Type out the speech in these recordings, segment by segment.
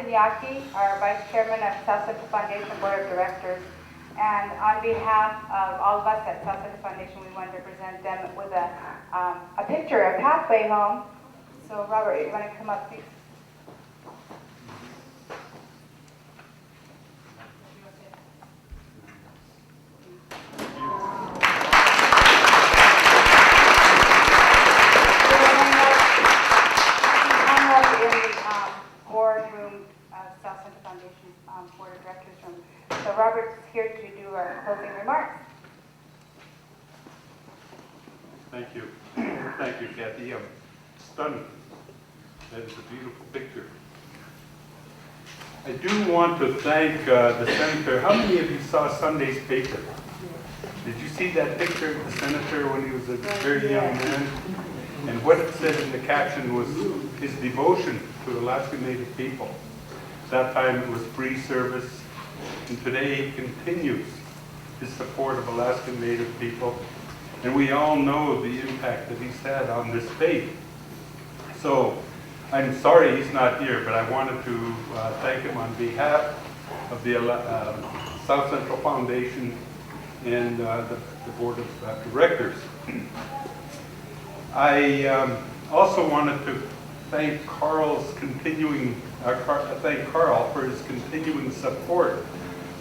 Singyke, our Vice Chairman of South Central Foundation Board of Directors. And on behalf of all of us at South Central Foundation, we wanted to present them with a picture, a pathway home. So Robert, you want to come up, please? South Central Foundation Board of Directors from. So Robert's here to do our closing remarks. Thank you. Thank you, Kathy. I'm stunned. That is a beautiful picture. I do want to thank the senator. How many of you saw Sunday's paper? Did you see that picture of the senator when he was a very young man? And what it said in the caption was his devotion to Alaska Native people. That time it was free service, and today he continues his support of Alaskan Native people. And we all know the impact that he's had on this faith. So I'm sorry he's not here, but I wanted to thank him on behalf of the South Central Foundation and the Board of Directors. I also wanted to thank Carl for his continuing support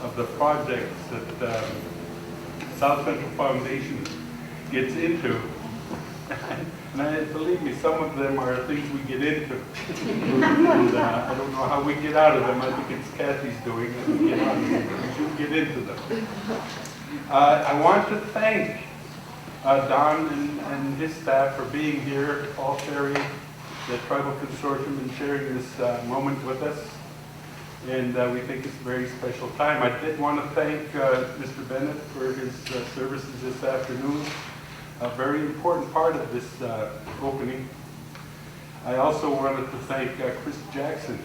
of the projects that South Central Foundation gets into. And believe me, some of them are things we get into. And I don't know how we get out of them. I think it's Kathy's doing it. We should get into them. I want to thank Don and his staff for being here, Paul Ferry, the Tribal Consortium, and sharing this moment with us. And we think it's a very special time. I did want to thank Mr. Bennett for his services this afternoon, a very important part of this opening. I also wanted to thank Chris Jackson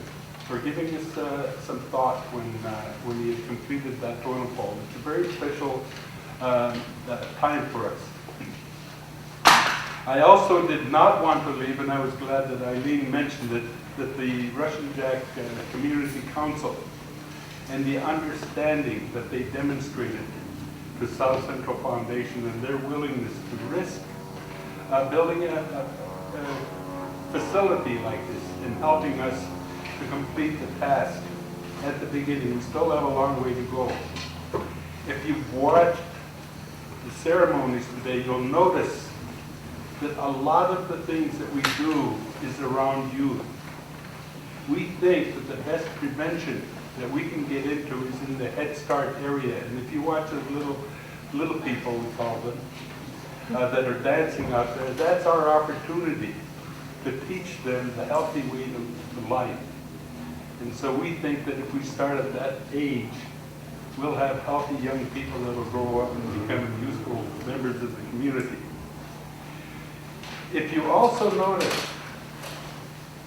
for giving us some thought when he had completed that totem pole. It's a very special time for us. I also did not want to leave, and I was glad that Eileen mentioned it, that the Russian Jack Community Council and the understanding that they demonstrated to South Central Foundation and their willingness to risk building a facility like this and helping us to complete the task at the beginning. We still have a long way to go. If you've watched the ceremonies today, you'll notice that a lot of the things that we do is around youth. We think that the best prevention that we can get into is in the Head Start area. And if you watch those little people, we call them, that are dancing out there, that's our opportunity to teach them the healthy way to life. And so we think that if we start at that age, we'll have healthy young people that will grow up and become useful members of the community. If you also notice,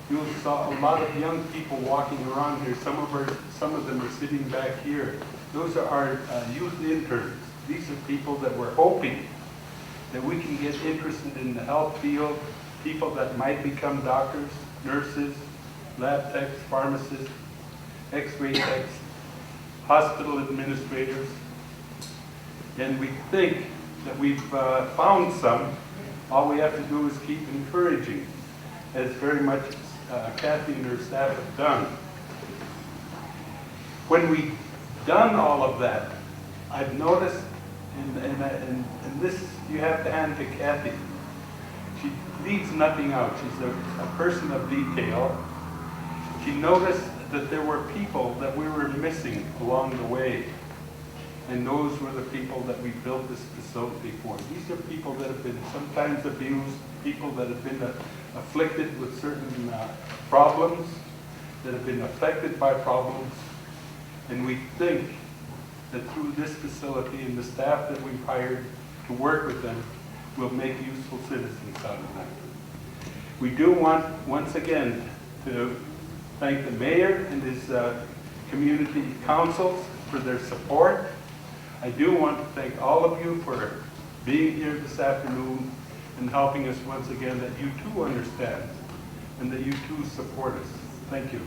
you saw a lot of young people walking around here. Some of them are sitting back here. Those are our youth interns. These are people that we're hoping that we can get interested in the health field, people that might become doctors, nurses, lab techs, pharmacists, x-ray techs, hospital administrators. And we think that we've found some. All we have to do is keep encouraging, as very much Kathy and her staff have done. When we've done all of that, I've noticed, and this you have to hand to Kathy, she leaves nothing out. She's a person of detail. She noticed that there were people that we were missing along the way. And those were the people that we built this facility for. These are people that have been sometimes abused, people that have been afflicted with certain problems, that have been affected by problems. And we think that through this facility and the staff that we've hired to work with them, we'll make useful citizens out of them. We do want, once again, to thank the mayor and his community councils for their support. I do want to thank all of you for being here this afternoon and helping us once again, that you too understand and that you too support us. Thank you.